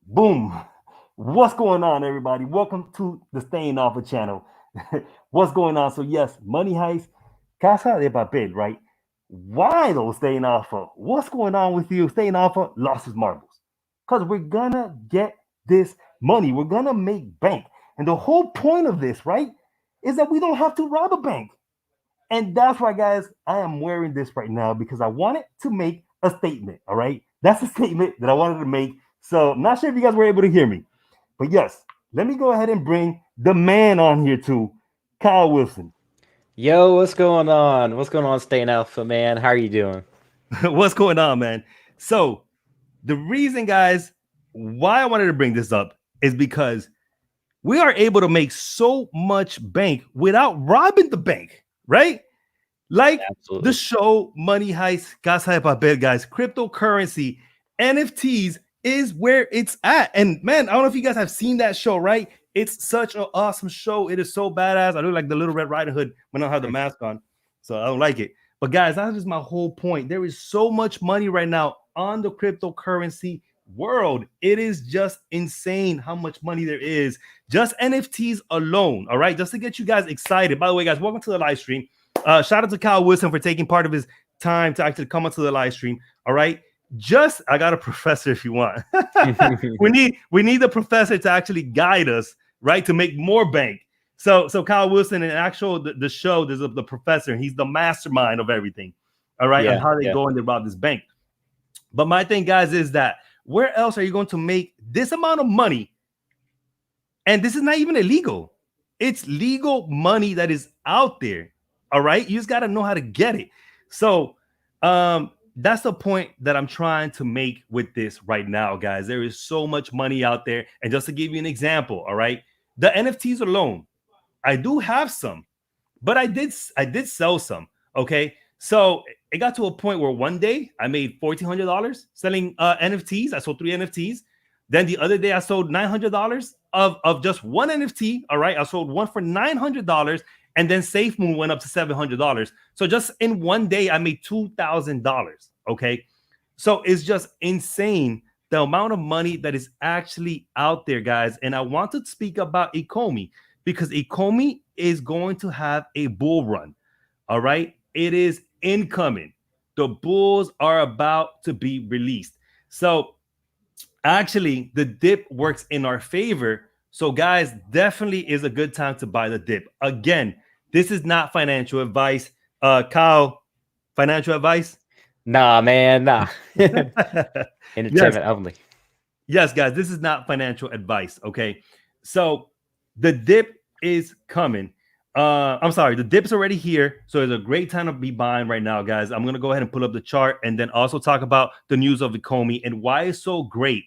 Boom. What's going on, everybody? Welcome to the Staying Alpha channel. What's going on? So, yes, money heist, casa de papel, right? Why though, Staying Alpha? What's going on with you? Staying Alpha lost his marbles. Because we're gonna get this money. We're gonna make bank. And the whole point of this, right, is that we don't have to rob a bank. And that's why, guys, I am wearing this right now because I wanted to make a statement. All right. That's a statement that I wanted to make. So, I'm not sure if you guys were able to hear me. But yes, let me go ahead and bring the man on here too, Kyle Wilson. Yo, what's going on? What's going on, Staying Alpha, man? How are you doing? What's going on, man? So, the reason, guys, why I wanted to bring this up is because we are able to make so much bank without robbing the bank, right? Like the Absolutely. show Money Heist, Casa de Papel, guys, cryptocurrency, NFTs is where it's at. And man, I don't know if you guys have seen that show, right? It's such an awesome show. It is so badass. I look like the Little Red Riding Hood when I don't have the mask on, so I don't like it. But guys, that's just my whole point. There is so much money right now on the cryptocurrency world. It is just insane how much money there is. Just NFTs alone. All right, just to get you guys excited. By the way, guys, welcome to the live stream. Shout out to Kyle Wilson for taking part of his time to actually come onto the live stream. All right. Just I got a professor if you want. we need the professor to actually guide us, right? To make more bank. So Kyle Wilson in actual the show, there's the professor, and he's the mastermind of everything. All right, and Yeah, how they yeah. go and they rob this bank. But my thing, guys, is that where else are you going to make this amount of money? And this is not even illegal. It's legal money that is out there. All right. You just got to know how to get it. So that's the point that I'm trying to make with this right now, guys. There is so much money out there. And just to give you an example, all right, the NFTs alone, I do have some, but I did sell some. Okay. So it got to a point where one day I made $1,400 selling NFTs. I sold 3 NFTs. Then the other day I sold $900 of just one NFT. All right. I sold one for $900. And then SafeMoon went up to $700. So just in one day, I made $2,000. Okay. So it's just insane the amount of money that is actually out there, guys. And I want to speak about Ecomi because Ecomi is going to have a bull run. All right. It is incoming. The bulls are about to be released. So actually, the dip works in our favor. So, guys, definitely is a good time to buy the dip. Again, this is not financial advice. Kyle, financial advice? Nah, man, nah. Yes, Entertainment only. yes, guys, this is not financial advice. Okay. So the dip is coming. I'm sorry, the dip's already here. So it's a great time to be buying right now, guys. I'm gonna go ahead and pull up the chart and then also talk about the news of Ecomi and why it's so great.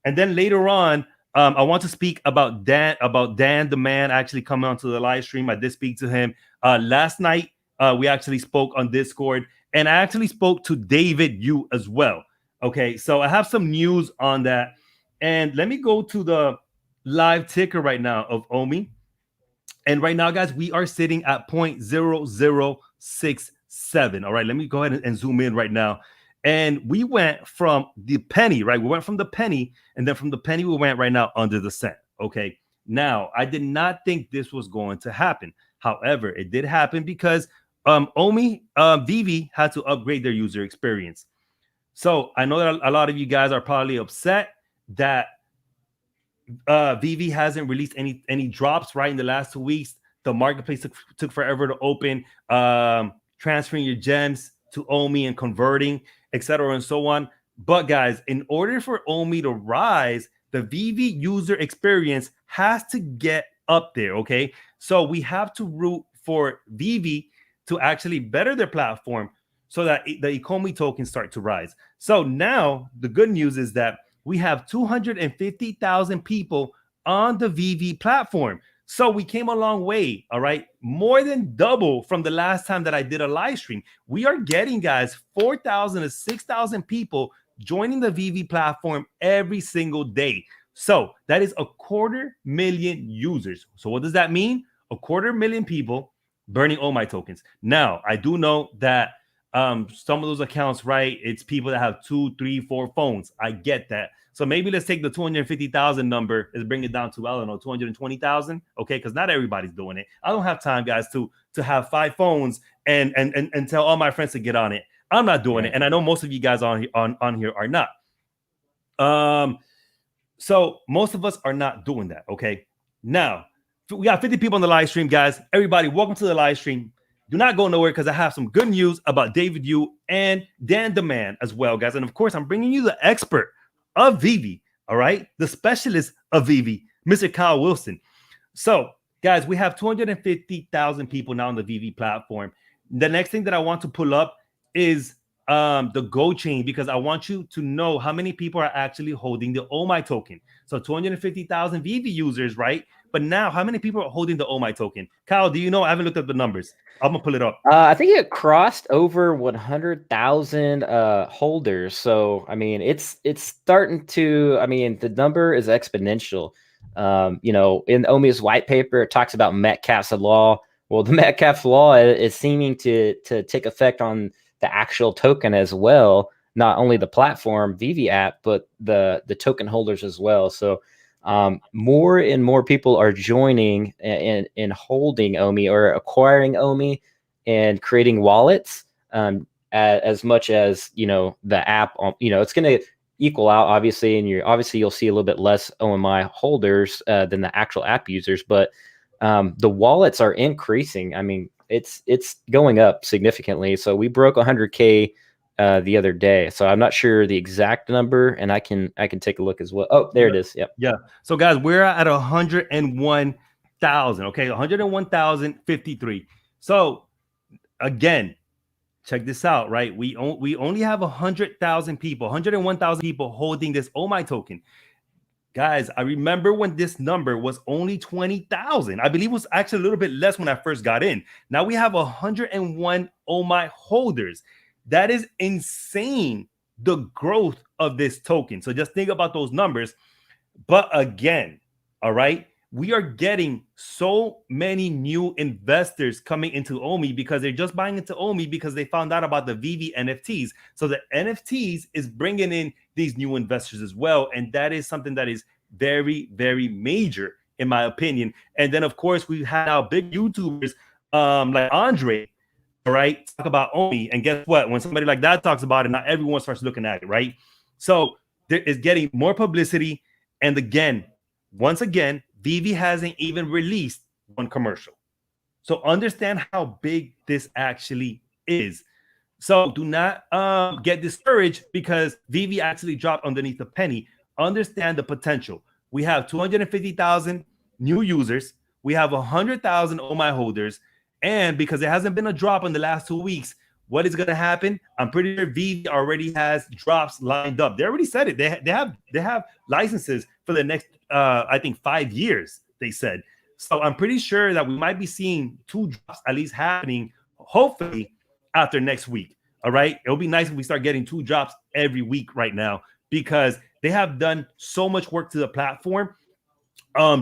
And then later on, I want to speak about Dan, the man, actually coming onto the live stream. I did speak to him last night. We actually spoke on Discord, and I actually spoke to David Yu as well. Okay, so I have some news on that. And let me go to the live ticker right now of Omi. And right now, guys, we are sitting at 0.0067. All right, let me go ahead and zoom in right now. And we went from the penny, right? We went from the penny, and then from the penny, we went right now under the cent. Okay. Now, I did not think this was going to happen. However, it did happen because VeVe had to upgrade their user experience. So I know that a lot of you guys are probably upset that VeVe hasn't released any drops right in the last 2 weeks. The marketplace took forever to open. Transferring your gems to Omi and converting, etc., and so on. But guys, in order for Omi to rise, the VeVe user experience has to get up there. Okay, so we have to root for VeVe to actually better their platform so that the Ecomi tokens start to rise. So now the good news is that we have 250,000 people on the VeVe platform. So we came a long way, all right? More than double from the last time that I did a live stream. We are getting, guys, 4,000 to 6,000 people joining the VeVe platform every single day. So that is 250,000 users. So what does that mean? 250,000 people burning all my tokens. Now, I do know that Some of those accounts, right? It's people that have 2, 3, 4 phones. I get that. So maybe let's take the 250,000 number, let's bring it down to, I don't know, 220,000. Okay, because not everybody's doing it. I don't have time, guys, to have 5 phones and tell all my friends to get on it. I'm not doing it, and I know most of you guys on here are not. So most of us are not doing that. Okay, now we got 50 people on the live stream, guys. Everybody, welcome to the live stream. Do not go nowhere because I have some good news about David Yu and Dan Demand as well, guys. And of course, I'm bringing you the expert of VeVe, all right? The specialist of VeVe, Mr. Kyle Wilson. So, guys, we have 250,000 people now on the VeVe platform. The next thing that I want to pull up is the Go chain, because I want you to know how many people are actually holding the OMI token. So 250,000 VeVe users, right? But now, how many people are holding the OMI token? Kyle, do you know? I haven't looked at the numbers. I'm gonna pull it up. I think it crossed over 100,000 holders. So I mean, it's starting to. I mean, the number is exponential. You know, in Omi's white paper, it talks about Metcalfe's law. Well, the Metcalfe's law is seeming to take effect on the actual token as well. Not only the platform VeVe app, but the token holders as well. So more and more people are joining and holding Omi or acquiring Omi and creating wallets, as much as, you know, the app, you know, it's going to equal out, obviously, and you'll see a little bit less OMI holders than the actual app users, but the wallets are increasing. I mean, it's going up significantly. So we broke 100K the other day. So I'm not sure the exact number, and I can take a look as well. Oh, there it is. Yep. Yeah. So guys, we're at 101,000. Okay, 101,053. So again, check this out, right? We only have 100,000 people, 101,000 people holding this OMI token. Guys, I remember when this number was only 20,000. I believe it was actually a little bit less when I first got in. Now we have 101 OMI holders. That is insane, the growth of this token. So just think about those numbers. But again, all right, we are getting so many new investors coming into Omi because they're just buying into Omi because they found out about the VeVe NFTs. So the NFTs is bringing in these new investors as well. And that is something that is very, very major, in my opinion. And then, of course, we have now big YouTubers like Andre, all right, talk about Omi. And guess what? When somebody like that talks about it, not everyone starts looking at it, right? So there is getting more publicity. And again, once again, VeVe hasn't even released one commercial. So understand how big this actually is. So do not get discouraged because VeVe actually dropped underneath a penny. Understand the potential. We have 250,000 new users. We have 100,000 OMI holders. And because there hasn't been a drop in the last 2 weeks, what is going to happen? I'm pretty sure VeVe already has drops lined up. They already said it. They have licenses for the next, I think, 5 years, they said. So I'm pretty sure that we might be seeing 2 drops at least happening, hopefully, after next week. All right. It'll be nice if we start getting 2 drops every week right now because they have done so much work to the platform.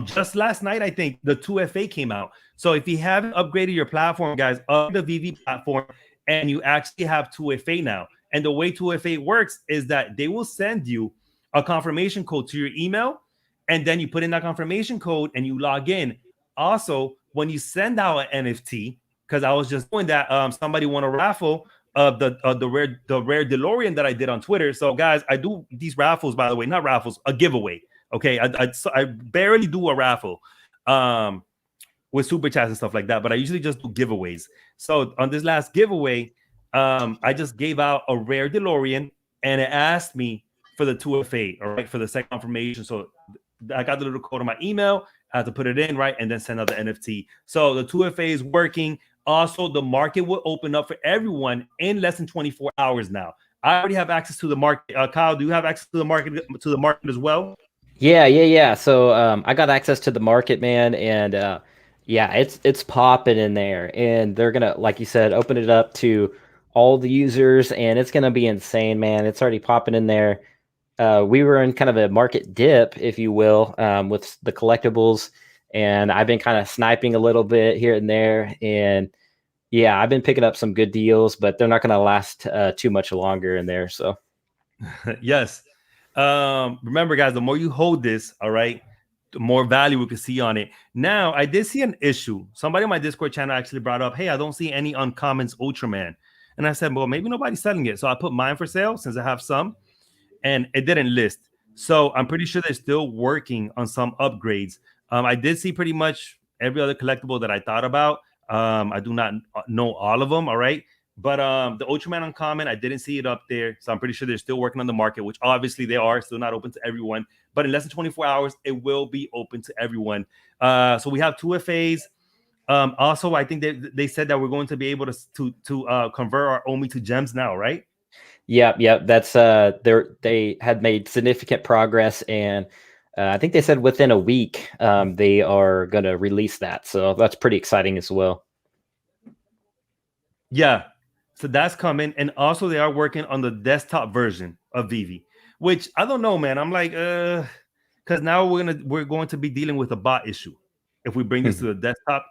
Just last night, I think the 2FA came out. So if you haven't upgraded your platform, guys, upgrade the VeVe platform, and you actually have 2FA now. And the way 2FA works is that they will send you a confirmation code to your email, and then you put in that confirmation code and you log in. Also, when you send out an NFT, because I was just doing that, somebody won a raffle of the rare DeLorean that I did on Twitter. So guys, I do these raffles, by the way, not raffles, a giveaway. Okay, I barely do a raffle with super chats and stuff like that, but I usually just do giveaways. So on this last giveaway, I just gave out a rare DeLorean, and it asked me for the 2FA, all right, for the second confirmation. So I got the little code on my email, I had to put it in, right, and then send out the NFT. So the 2FA is working. Also, the market will open up for everyone in less than 24 hours now. I already have access to the market. Kyle, do you have access to the market as well? Yeah. So I got access to the market, man, and yeah, it's popping in there, and they're gonna, like you said, open it up to all the users, and it's gonna be insane, man. It's already popping in there. We were in kind of a market dip, if you will, with the collectibles, and I've been kind of sniping a little bit here and there, and Yeah, I've been picking up some good deals, but they're not going to last too much longer in there. So Yes. Remember, guys, the more you hold this, all right, the more value we can see on it. Now, I did see an issue. Somebody on my Discord channel actually brought up, hey, I don't see any uncommons Ultraman. And I said, well, maybe nobody's selling it. So I put mine for sale since I have some, and it didn't list. So I'm pretty sure they're still working on some upgrades. I did see pretty much every other collectible that I thought about. I do not know all of them, all right? But the Ultraman Uncommon, I didn't see it up there. So I'm pretty sure they're still working on the market, which obviously they are, still not open to everyone. But in less than 24 hours, it will be open to everyone. So we have two FAs. Also, I think they said that we're going to be able to convert our OMI to gems now, right? yeah, that's they had made significant progress, and I think they said within a week they are going to release that. So that's pretty exciting as well. Yeah, so that's coming, and also they are working on the desktop version of VeVe, which I don't know, man. I'm like, because now we're going to be dealing with a bot issue if we bring this to the desktop.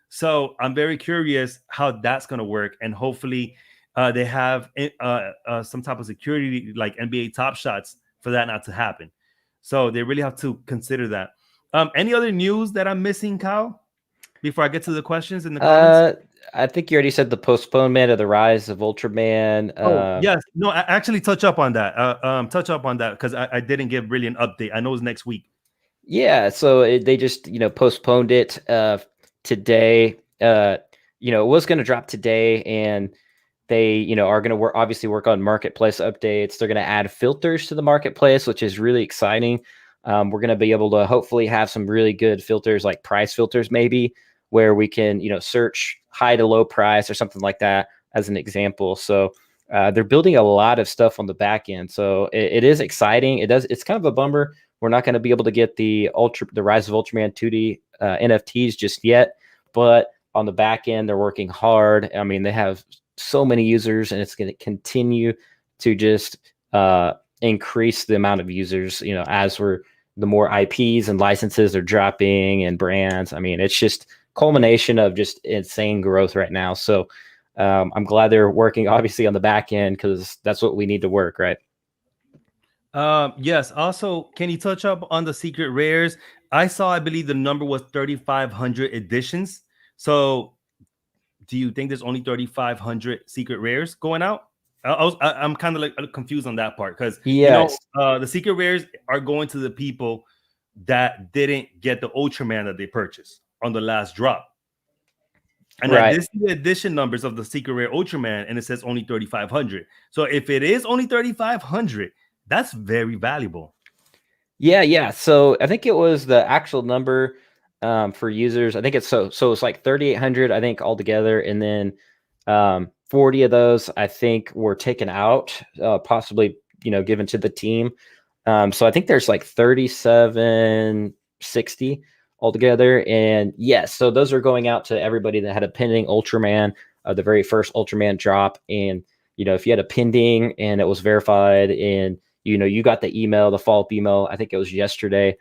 So I'm very curious how that's going to work, and hopefully, they have some type of security like NBA Top Shots for that not to happen. So they really have to consider that. Any other news that I'm missing, Kyle? Before I get to the questions in the comments. I think you already said the postponement of the rise of Ultraman. Oh, yes. No, I actually touch up on that. Touch up on that because I didn't give really an update. I know it's next week. Yeah, so they just postponed it today. It was going to drop today, and they are going to work on marketplace updates. They're going to add filters to the marketplace, which is really exciting. We're going to be able to hopefully have some really good filters, like price filters, maybe where we can search high to low price or something like that as an example. So they're building a lot of stuff on the back end, so it is exciting. It's kind of a bummer we're not going to be able to get the Rise of Ultraman 2D NFTs just yet, but on the back end they're working hard. I mean, they have so many users, and it's going to continue to just increase the amount of users, as the more IPs and licenses are dropping and brands. I mean, it's just culmination of just insane growth right now. So I'm glad they're working obviously on the back end, because that's what we need to work, right? Yes. Also, can you touch up on the secret rares? I believe the number was 3,500 editions. So, do you think there's only 3,500 secret rares going out? I'm kind of like confused on that part because Yes. the secret rares are going to the people that didn't get the Ultraman that they purchased on the last drop. And I Right. did see the edition numbers of the secret rare Ultraman, and it says only 3,500. So if it is only 3,500, that's very valuable. Yeah. So I think it was the actual number for users. I think it's it's like 3,800, I think, altogether, and then 40 of those I think were taken out, possibly given to the team. So I think there's like 3,760 altogether, and yes, so those are going out to everybody that had a pending Ultraman, the very first Ultraman drop. And if you had a pending and it was verified, and you got the email, the follow-up email, I think it was yesterday,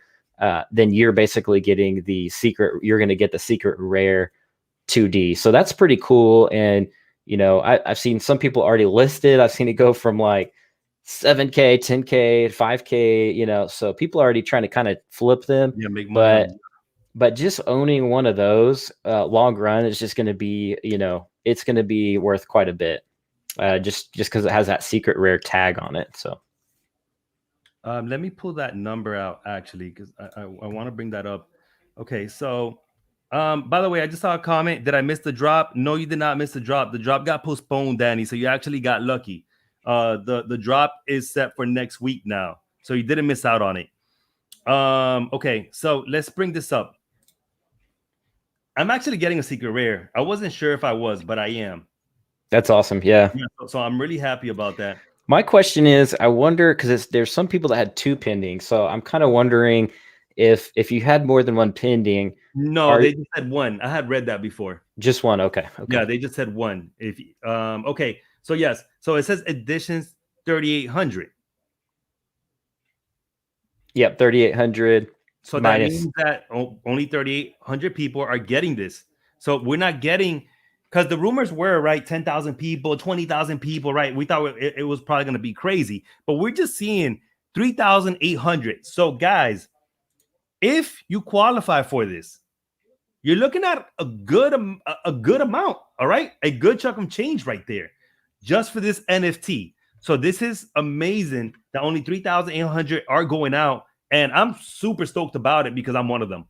then you're basically getting you're going to get the secret rare 2D. So that's pretty cool. And I've seen some people already listed. I've seen it go from like 7K, 10K, 5K, so people are already trying to kind of flip them. Yeah, make money on. But just owning one of those long run is just going to be, it's going to be worth quite a bit, just because it has that secret rare tag on it. So Let me pull that number out actually, because I want to bring that up. Okay, so by the way, I just saw a comment. Did I miss the drop? No, you did not miss the drop. The drop got postponed, Danny. So you actually got lucky. The drop is set for next week now, so you didn't miss out on it. Okay, so let's bring this up. I'm actually getting a secret rare. I wasn't sure if I was, but I am. that's awesome. Yeah. So I'm really happy about that. My question is, I wonder, because there's some people that had two pending, so I'm kind of wondering if you had more than one pending. No, they just had one. I had read that before. Just one. Okay. Yeah, they just said one. If okay, so yes, so it says editions 3,800. Yep, 3,800. So that means that only 3,800 people are getting this. So we're not getting, because the rumors were right, 10,000 people, 20,000 people, right? We thought it was probably going to be crazy, but we're just seeing 3,800. So, guys, if you qualify for this, you're looking at a good amount, all right, a good chunk of change right there, just for this NFT. So this is amazing that only 3,800 are going out, and I'm super stoked about it because I'm one of them.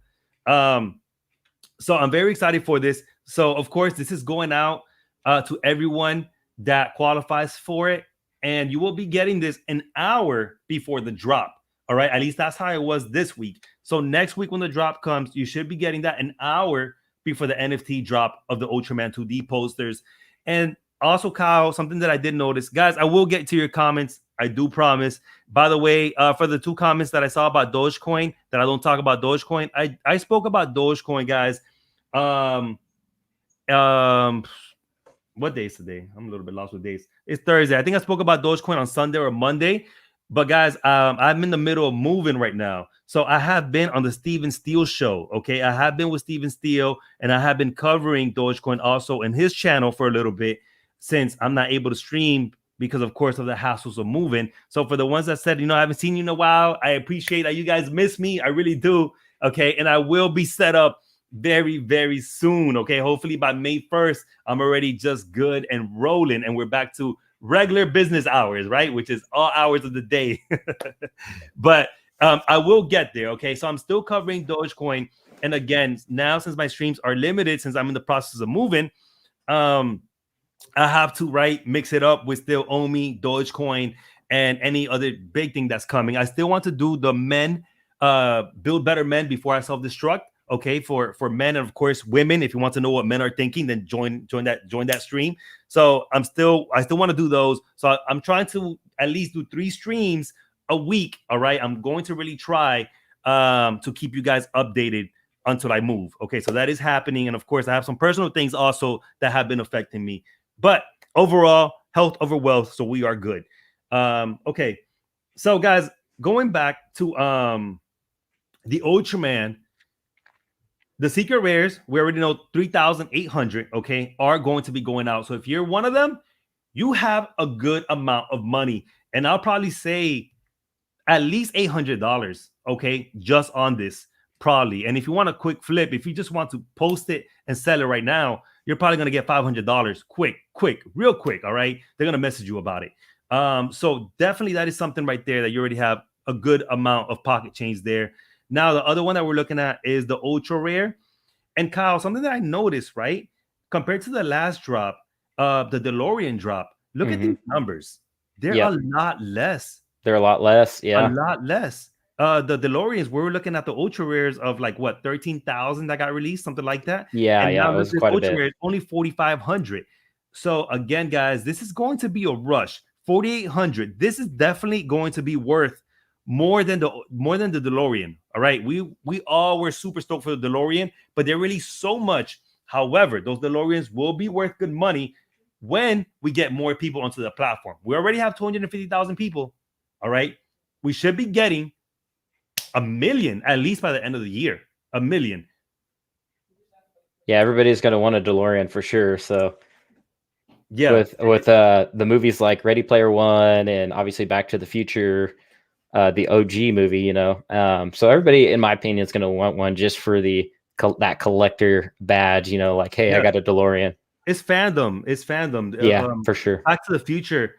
So I'm very excited for this. So of course, this is going out to everyone that qualifies for it, and you will be getting this an hour before the drop. All right, at least that's how it was this week. So next week when the drop comes, you should be getting that an hour before the NFT drop of the Ultraman 2D posters. And also, Kyle, something that I did notice, guys, I will get to your comments. I do promise. By the way, for the 2 comments that I saw about Dogecoin, that I don't talk about Dogecoin, I spoke about Dogecoin, guys. What day is today? I'm a little bit lost with days. It's Thursday. I think I spoke about Dogecoin on Sunday or Monday. But guys, I'm in the middle of moving right now. So I have been on the Steven Steele show. Okay. I have been with Steven Steele, and I have been covering Dogecoin also in his channel for a little bit, since I'm not able to stream because, of course, of the hassles of moving. So for the ones that said, I haven't seen you in a while, I appreciate that you guys miss me. I really do. Okay. And I will be set up very, very soon. Okay. Hopefully by May 1st, I'm already just good and rolling, and we're back to regular business hours, right? Which is all hours of the day. But I will get there. Okay. So I'm still covering Dogecoin. And again, now since my streams are limited, since I'm in the process of moving, I have to mix it up with still Omi, Dogecoin, and any other big thing that's coming. I still want to do the men, build better men before I self-destruct. Okay, for men, and of course women. If you want to know what men are thinking, then join that stream. So I still want to do those. So I'm trying to at least do 3 streams a week. All right, I'm going to really try to keep you guys updated until I move. Okay, so that is happening, and of course I have some personal things also that have been affecting me. But overall, health over wealth, so we are good. Okay, so guys, going back to the Ultraman. The secret rares, we already know 3,800, okay, are going to be going out. So if you're one of them, you have a good amount of money. And I'll probably say at least $800, okay, just on this, probably. And if you want a quick flip, if you just want to post it and sell it right now, you're probably going to get $500 quick, real quick, all right? They're going to message you about it. So definitely that is something right there that you already have a good amount of pocket change there. Now, the other one that we're looking at is the ultra rare. And Kyle, something that I noticed, right? Compared to the last drop, the DeLorean drop, look at these numbers. They're a lot less. They're a lot less. Yeah. A lot less. The DeLoreans, we were looking at the ultra rares of like what, 13,000 that got released, something like that. Yeah, and yeah, now it was this quite a ultra bit. rare is only 4,500. So again, guys, this is going to be a rush. 4,800. This is definitely going to be worth more than the DeLorean. All right, we all were super stoked for the DeLorean, but they're really so much. However, those DeLoreans will be worth good money when we get more people onto the platform. We already have 250,000 people. All right, we should be getting 1 million at least by the end of the year. 1 million. Yeah, everybody's gonna want a DeLorean for sure. So yeah, with the movies like Ready Player One and obviously Back to the Future, the OG movie, you know. So everybody, in my opinion, is gonna want one just for that collector badge, you know, like, hey, I got a DeLorean. It's fandom. It's fandom. Yeah, for sure. Back to the Future.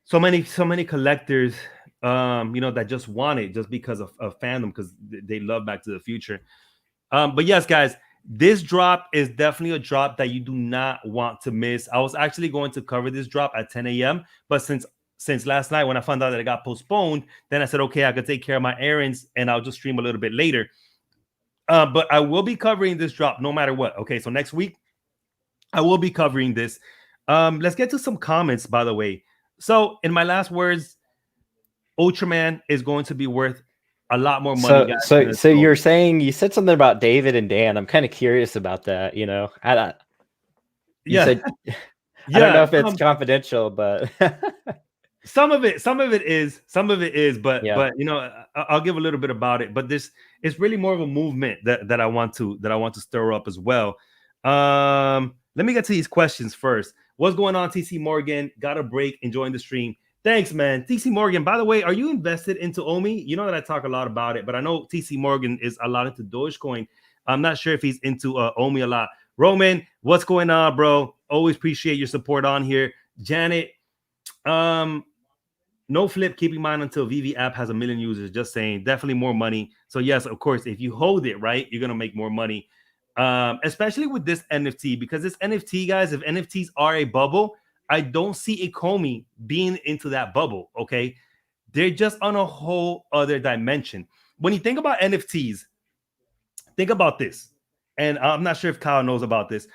So many collectors, you know, that just want it just because of fandom, because they love Back to the Future. But yes, guys, this drop is definitely a drop that you do not want to miss. I was actually going to cover this drop at 10 a.m., but since last night when I found out that it got postponed, then I said, okay, I could take care of my errands and I'll just stream a little bit later. But I will be covering this drop no matter what. Okay, so next week I will be covering this. Let's get to some comments, by the way. So in my last words, Ultraman is going to be worth a lot more money. So you're saying, you said something about David and Dan. I'm kind of curious about that. You know, I don't know if it's confidential, but some of it is, but you know, I'll give a little bit about it. But this is really more of a movement that I want to stir up as well. let me get to these questions first. What's going on, TC Morgan? Got a break, enjoying the stream. Thanks, man. TC Morgan, by the way, are you invested into OMI? You know that I talk a lot about it, but I know TC Morgan is a lot into Dogecoin. I'm not sure if he's into OMI a lot. Roman, what's going on, bro? Always appreciate your support on here. Janet, no flip, keeping mine until VeVe app has 1 million users. Just saying, definitely more money. So yes, of course, if you hold it right, you're gonna make more money. Especially with this NFT, because this NFT, guys, if NFTs are a bubble, I don't see Ecomi being into that bubble. Okay, they're just on a whole other dimension. When you think about NFTs, think about this, and I'm not sure if Kyle knows about this,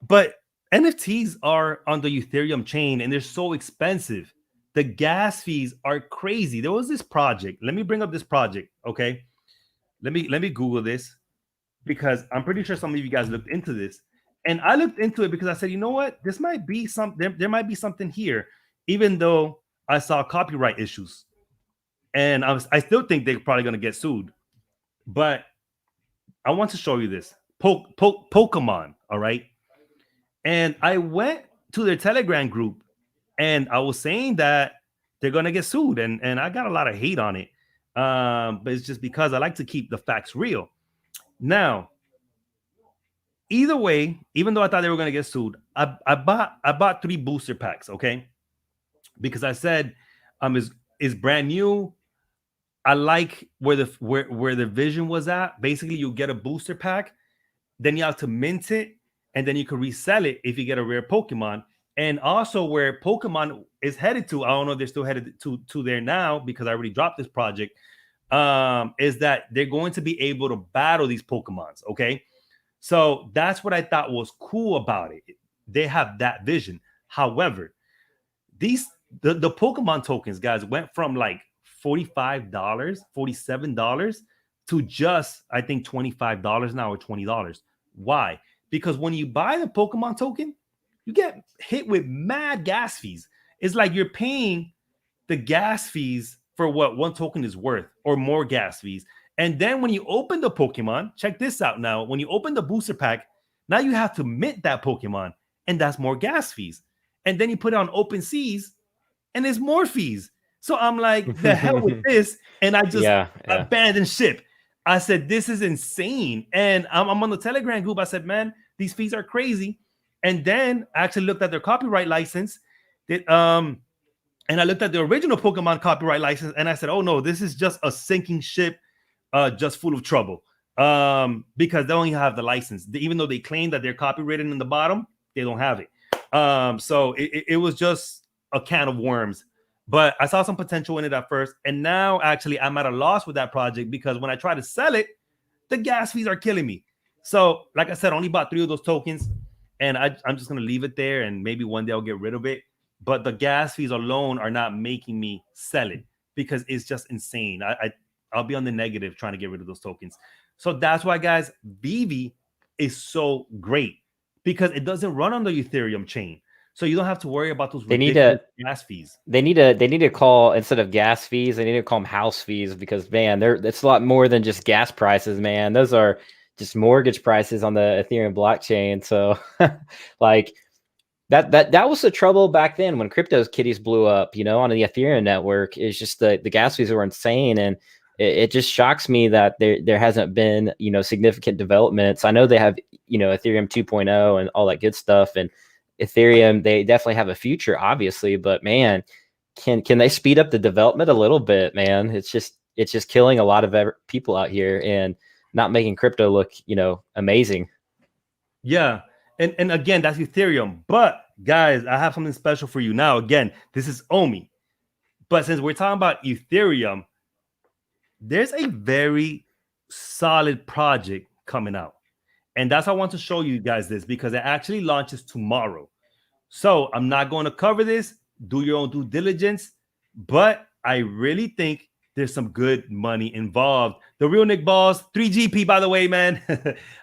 but NFTs are on the Ethereum chain, and they're so expensive. The gas fees are crazy. There was this project. Let me bring up this project. Okay, let me Google this, because I'm pretty sure some of you guys looked into this. And I looked into it because I said, you know what? This might be something. There might be something here, even though I saw copyright issues. And I still think they're probably going to get sued. But I want to show you this. Pokemon, all right? And I went to their Telegram group, and I was saying that they're going to get sued. And I got a lot of hate on it. But it's just because I like to keep the facts real. Now, either way, even though I thought they were going to get sued, I bought 3 booster packs, okay? Because I said, is brand new. I like where the vision was at. Basically, you get a booster pack, then you have to mint it, and then you can resell it if you get a rare Pokemon. And also where Pokemon is headed to, I don't know if they're still headed to there now, because I already dropped this project, is that they're going to be able to battle these Pokemons, okay? So that's what I thought was cool about it. They have that vision. However, the Pokemon tokens, guys, went from like $45, $47 to just, I think, $25 now or $20. Why? Because when you buy the Pokemon token, you get hit with mad gas fees. It's like you're paying the gas fees for what one token is worth, or more gas fees. And then when you open the Pokemon, check this out now. When you open the booster pack, now you have to mint that Pokemon, and that's more gas fees. And then you put it on open seas, and there's more fees. So I'm like, the hell with this. And I just abandoned ship. I said, this is insane. And I'm on the Telegram group. I said, man, these fees are crazy. And then I actually looked at their copyright license. And I looked at the original Pokemon copyright license, and I said, oh no, this is just a sinking ship, just full of trouble. Because they only have the license. Even though they claim that they're copyrighted in the bottom, they don't have it. So it was just a can of worms. But I saw some potential in it at first. And now actually I'm at a loss with that project, because when I try to sell it, the gas fees are killing me. So like I said, I only bought 3 of those tokens, and I'm just going to leave it there, and maybe one day I'll get rid of it. But the gas fees alone are not making me sell it, because it's just insane. I'll be on the negative trying to get rid of those tokens. So that's why, guys, VeVe is so great, because it doesn't run on the Ethereum chain. So you don't have to worry about those gas fees. They need to call, instead of gas fees, they need to call them house fees, because man, it's a lot more than just gas prices, man. Those are just mortgage prices on the Ethereum blockchain. So like that was the trouble back then when CryptoKitties blew up, on the Ethereum network. It's just the gas fees were insane. And it just shocks me that there hasn't been, significant developments. I know they have, Ethereum 2.0 and all that good stuff, and Ethereum, they definitely have a future, obviously, but man, can they speed up the development a little bit, man? It's just killing a lot of people out here and not making crypto look, amazing. Yeah. And again, that's Ethereum. But guys, I have something special for you now. Again, this is OMI. But since we're talking about Ethereum, there's a very solid project coming out. And that's why I want to show you guys this, because it actually launches tomorrow. So I'm not going to cover this. Do your own due diligence. But I really think there's some good money involved. The real Nick Balls, 3GP, by the way, man.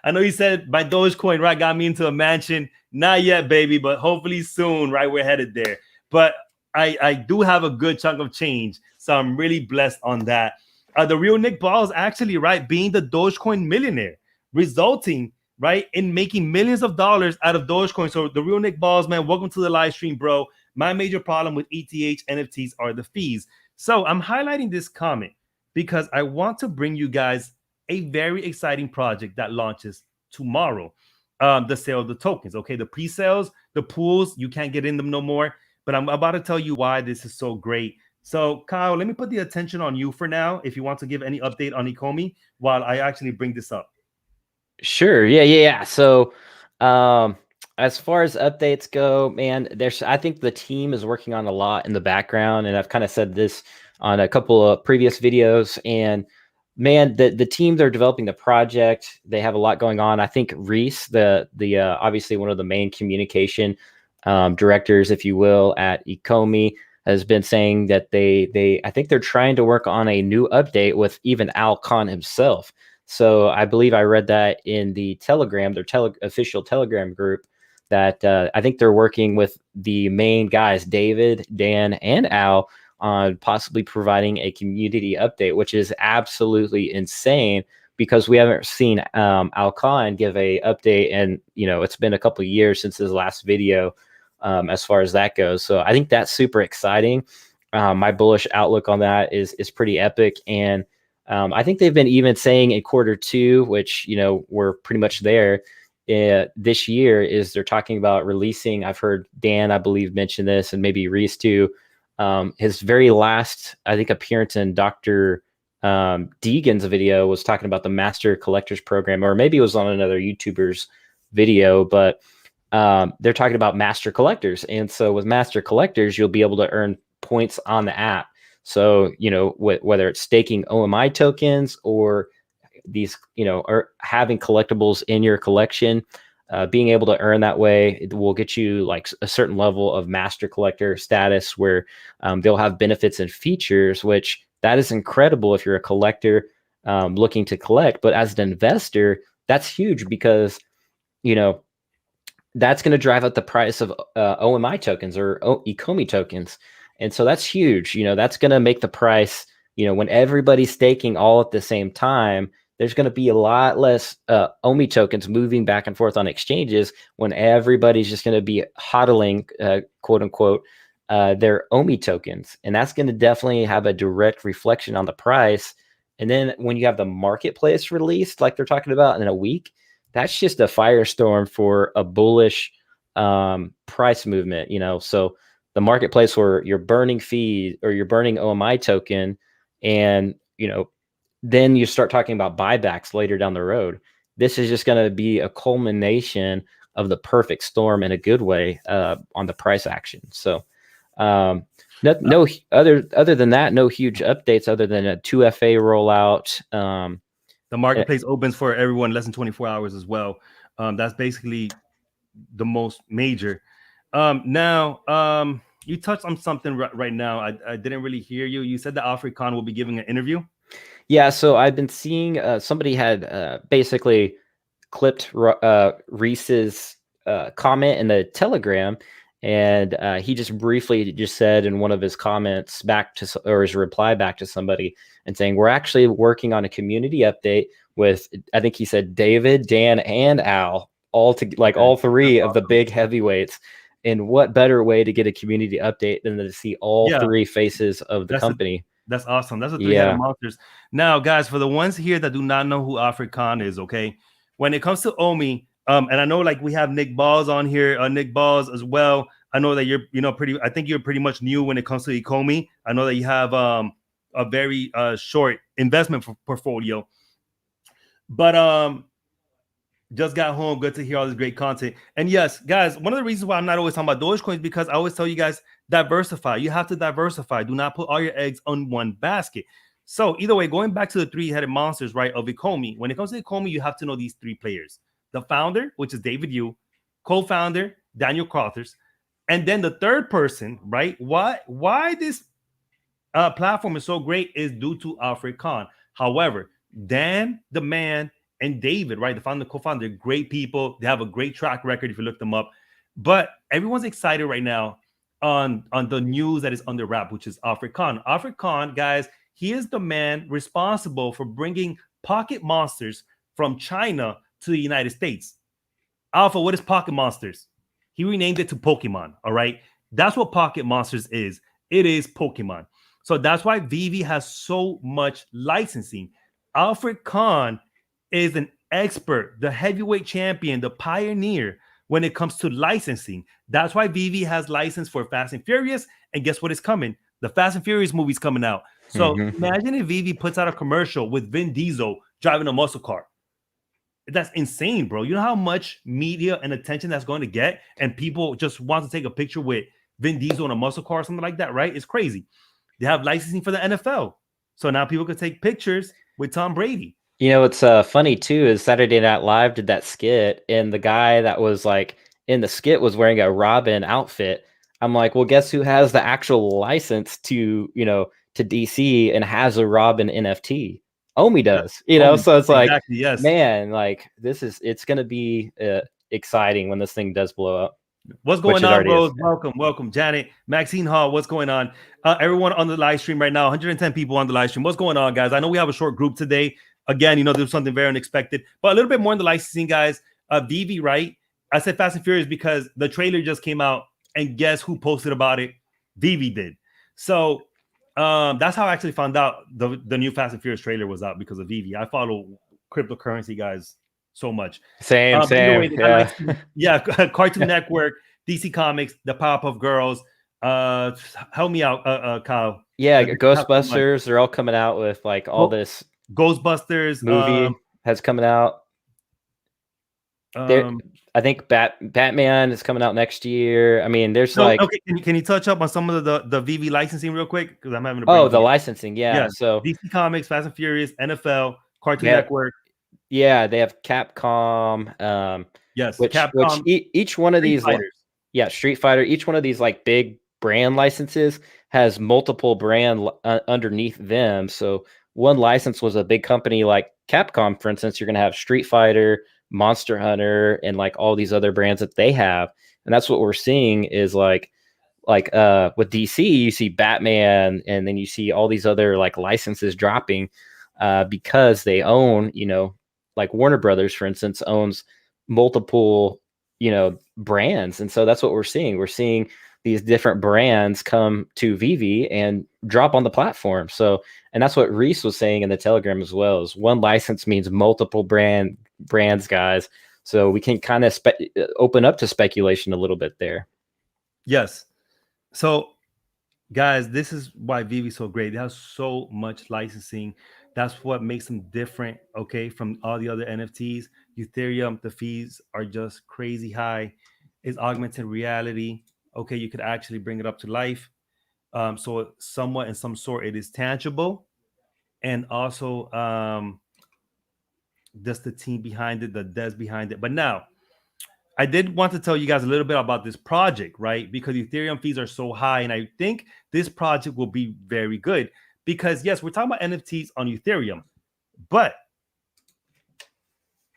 I know you said my Dogecoin, right, got me into a mansion. Not yet, baby, but hopefully soon, right? We're headed there. But I do have a good chunk of change, so I'm really blessed on that. The real Nick Balls, actually, right, being the Dogecoin millionaire, resulting right, in making millions of dollars out of Dogecoin. So the real Nick Balls, man, welcome to the live stream, bro. My major problem with ETH NFTs are the fees. So I'm highlighting this comment because I want to bring you guys a very exciting project that launches tomorrow. The sale of the tokens, okay? The pre-sales, the pools, you can't get in them no more. But I'm about to tell you why this is so great. So, Kyle, let me put the attention on you for now if you want to give any update on Ecomi while I actually bring this up. Sure. Yeah. So, as far as updates go, man, I think the team is working on a lot in the background, and I've kind of said this on a couple of previous videos. And man, the team, they're developing the project. They have a lot going on. I think Reese, the obviously one of the main communication directors, if you will, at Ecomi, has been saying that I think they're trying to work on a new update with even Al Khan himself. So I believe I read that in the Telegram, their official Telegram group, that I think they're working with the main guys, David, Dan, and Al, on possibly providing a community update, which is absolutely insane because we haven't seen Al Khan give a update, and it's been a couple of years since his last video, as far as that goes. So I think that's super exciting. My bullish outlook on that is pretty epic, and I think they've been even saying in Q2, which we're pretty much there. This year is they're talking about releasing. I've heard Dan, I believe, mention this, and maybe Reese too. His very last, I think, appearance in Dr. Deegan's video was talking about the Master Collectors Program, or maybe it was on another YouTuber's video, but they're talking about Master Collectors. And so with Master Collectors, you'll be able to earn points on the app. So, whether it's staking OMI tokens or these, or having collectibles in your collection, being able to earn that way, it will get you like a certain level of master collector status where they'll have benefits and features, which that is incredible if you're a collector looking to collect. But as an investor, that's huge because, that's going to drive up the price of OMI tokens or Ecomi tokens. And so that's huge. That's going to make the price, when everybody's staking all at the same time, there's going to be a lot less OMI tokens moving back and forth on exchanges when everybody's just going to be hodling, quote unquote, their OMI tokens. And that's going to definitely have a direct reflection on the price. And then when you have the marketplace released, like they're talking about in a week, that's just a firestorm for a bullish price movement, so the marketplace where you're burning fees or you're burning OMI token, and then you start talking about buybacks later down the road. This is just going to be a culmination of the perfect storm in a good way on the price action. So no other than that, no huge updates other than a 2FA rollout. The marketplace opens for everyone less than 24 hours as well. That's basically the most major. Now, you touched on something right now. I didn't really hear you. You said that Alfred Khan will be giving an interview. Yeah, so I've been seeing somebody had basically clipped Reese's comment in the Telegram, and he just briefly said in one of his comments or his reply back to somebody and saying, we're actually working on a community update with, I think he said, David, Dan, and Al, all three of the big heavyweights. And what better way to get a community update than to see all three faces of the company? That's awesome. That's the three-headed monsters. Now, guys, for the ones here that do not know who Alfred Khan is, okay, when it comes to OMI, and I know like we have Nick Balls on here, Nick Balls as well. I know that you're, I think you're pretty much new when it comes to Ecomi. I know that you have a very short investment portfolio, but just got home. Good to hear all this great content. And yes, guys, one of the reasons why I'm not always talking about Dogecoin is because I always tell you guys, diversify. You have to diversify. Do not put all your eggs on one basket. So either way, going back to the three-headed monsters, right, of Ecomi, when it comes to Ecomi, you have to know these three players. The founder, which is David Yu, co-founder, Daniel Crothers, and then the third person, right? Why this platform is so great is due to Alfred Khan. However, Dan, the man, and David, right, the founder, co-founder, great people. They have a great track record if you look them up. But everyone's excited right now on the news that is under wrap, which is Alfred Khan. Alfred Khan, guys, he is the man responsible for bringing pocket monsters from China to the United States. Alpha, what is Pocket Monsters? He renamed it to Pokemon. All right. That's what Pocket Monsters is. It is Pokemon. So that's why VeVe has so much licensing. Alfred Kahn is an expert, the heavyweight champion, the pioneer when it comes to licensing. That's why VeVe has license for Fast and Furious. And guess what is coming? The Fast and Furious movie's coming out. So imagine if VeVe puts out a commercial with Vin Diesel driving a muscle car. That's insane, bro. You know how much media and attention that's going to get, and people just want to take a picture with Vin Diesel in a muscle car or something like that, right? It's crazy. They have licensing for the NFL, so now people can take pictures with Tom Brady. You know, what's funny too is Saturday Night Live did that skit, and the guy that was like in the skit was wearing a Robin outfit. I'm like, well, guess who has the actual license to, you know, to DC and has a Robin NFT? Omi does, you know. So it's like, exactly, yes. Man, like it's gonna be exciting when this thing does blow up. What's going on, bros? Welcome, Janet, Maxine Hall. What's going on? Everyone on the live stream right now, 110 people on the live stream. What's going on, guys? I know we have a short group today. Again, you know, there's something very unexpected, but a little bit more in the licensing, guys. VeVe, right? I said Fast and Furious because the trailer just came out, and guess who posted about it? VeVe did. So that's how I actually found out the new Fast and Furious trailer was out, because of VeVe. I follow cryptocurrency guys so much. Same. Yeah, Cartoon Network, DC Comics, the Powerpuff Girls. Help me out, Kyle. Yeah, Ghostbusters. They're all coming out with like all this. Ghostbusters movie has coming out. I think Batman is coming out next year. I mean, there's like. Okay, can you touch up on some of the VeVe licensing real quick? Because I'm having the licensing, yeah. So DC Comics, Fast and Furious, NFL, Cartoon Network. Yeah, they have Capcom. Yes, Capcom. Which each one of these, Street Fighter. Each one of these like big brand licenses has multiple brand underneath them. So one license was a big company like Capcom, for instance. You're going to have Street Fighter, Monster Hunter, and like all these other brands that they have. And that's what we're seeing is like with DC, you see Batman, and then you see all these other like licenses dropping because they own, you know, like Warner Brothers, for instance, owns multiple, you know, brands. And so that's what we're seeing. We're seeing these different brands come to VeVe and drop on the platform. So, and that's what Reese was saying in the Telegram as well, is one license means multiple brands, guys. So we can kind of open up to speculation a little bit there. Yes. So guys, this is why VeVe is so great. They have so much licensing. That's what makes them different, okay, from all the other NFTs. Ethereum, the fees are just crazy high. It's augmented reality. Okay, you could actually bring it up to life. So somewhat in some sort, it is tangible. And also just the team behind it, the devs behind it. But now, I did want to tell you guys a little bit about this project, right? Because Ethereum fees are so high, and I think this project will be very good. Because yes, we're talking about NFTs on Ethereum, but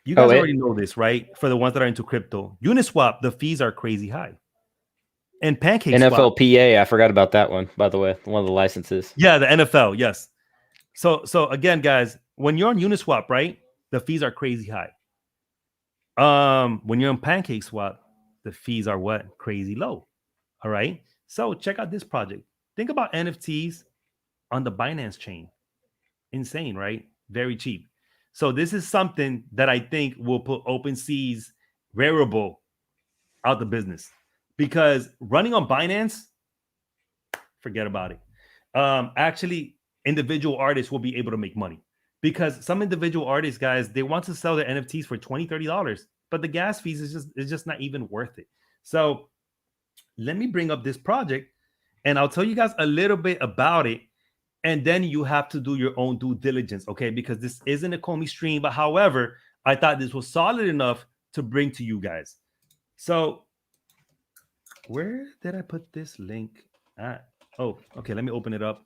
you guys already know this, right? For the ones that are into crypto, Uniswap, the fees are crazy high. And PancakeSwap, NFLPA, I forgot about that one, by the way, one of the licenses. Yeah, the NFL, yes. So again, guys, when you're on Uniswap, right, the fees are crazy high. When you're on PancakeSwap, the fees are what? Crazy low. All right. So check out this project. Think about NFTs on the Binance chain. Insane, right? Very cheap. So this is something that I think will put OpenSea's Rarible out the business, because running on Binance, forget about it. Actually, individual artists will be able to make money, because some individual artists, guys, they want to sell their NFTs for $20, $30, but the gas fees is just not even worth it. So let me bring up this project, and I'll tell you guys a little bit about it. And then you have to do your own due diligence, okay? Because this isn't a Ecomi stream, but however, I thought this was solid enough to bring to you guys. So where did I put this link at? Oh, okay, let me open it up.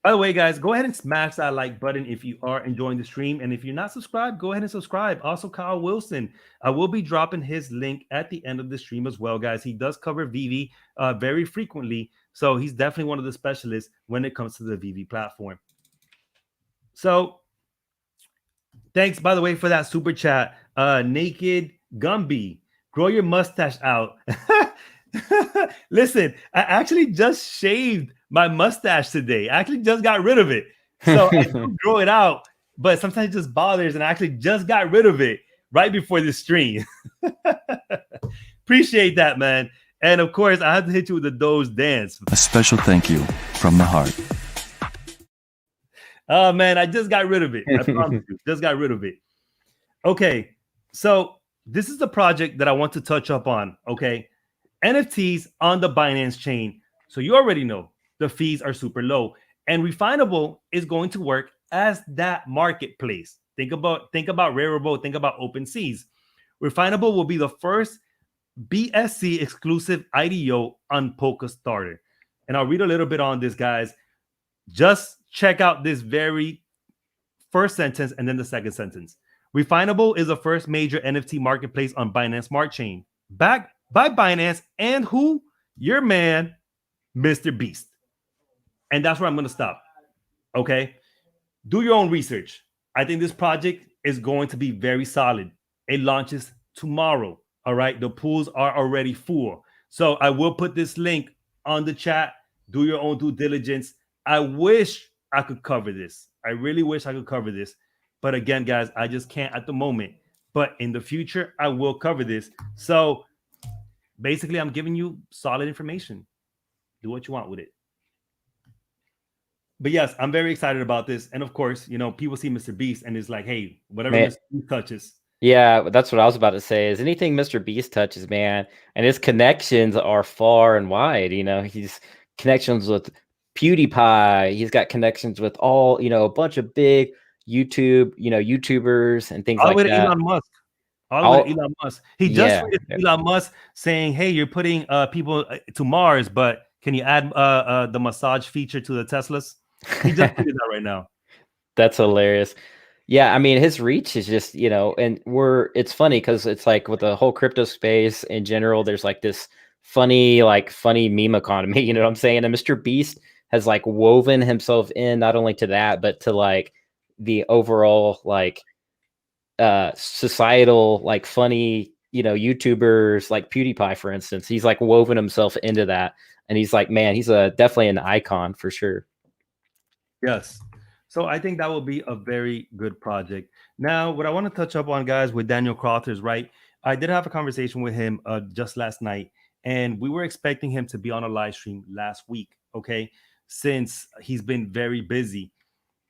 By the way, guys, go ahead and smash that like button if you are enjoying the stream. And if you're not subscribed, go ahead and subscribe. Also, Kyle Wilson, I will be dropping his link at the end of the stream as well, guys. He does cover VeVe very frequently. So he's definitely one of the specialists when it comes to the VeVe platform. So Thanks, by the way, for that super chat. Naked Gumby, grow your mustache out. Listen, I actually just shaved my mustache today. I actually just got rid of it. So I do grow it out, but sometimes it just bothers, and I actually just got rid of it right before the stream. Appreciate that, man. And of course, I have to hit you with the Doge dance. A special thank you from the heart. Oh man, I just got rid of it. I promise you, just got rid of it. Okay, so this is the project that I want to touch up on. Okay, NFTs on the Binance chain. So you already know the fees are super low, and Refinable is going to work as that marketplace. Think about Rarible, think about OpenSeas. Refinable will be the first BSC exclusive IDO on Polka Starter. And I'll read a little bit on this, guys. Just check out this very first sentence and then the second sentence. Refinable is the first major NFT marketplace on Binance Smart Chain, backed by Binance and who? Your man, Mr. Beast. And that's where I'm going to stop. Okay? Do your own research. I think this project is going to be very solid. It launches tomorrow. All right? The pools are already full. So I will put this link on the chat. Do your own due diligence. I wish I could cover this. I really wish I could cover this. But again, guys, I just can't at the moment. But in the future, I will cover this. So basically, I'm giving you solid information. Do what you want with it. But yes, I'm very excited about this. And of course, you know, people see Mr. Beast and it's like, hey, whatever Mr. Beast touches. Yeah, that's what I was about to say. Is anything Mr. Beast touches, man, and his connections are far and wide. You know, he's connections with PewDiePie. He's got connections with all, you know, a bunch of big YouTubers and things like that. Elon Musk. Elon Musk. He just tweeted Elon Musk saying, hey, you're putting people to Mars, but can you add the massage feature to the Teslas? He just tweeted that right now. That's hilarious. Yeah, I mean, his reach is just, you know, and it's funny because it's like with the whole crypto space in general, there's like this funny meme economy, you know what I'm saying? And Mr. Beast has like woven himself in not only to that, but to like the overall like societal, like funny, you know, YouTubers like PewDiePie, for instance. He's like woven himself into that. And he's like, man, he's definitely an icon for sure. Yes. So I think that will be a very good project. Now, what I want to touch up on, guys, with Daniel Crothers, right? I did have a conversation with him just last night, and we were expecting him to be on a live stream last week, okay? Since he's been very busy.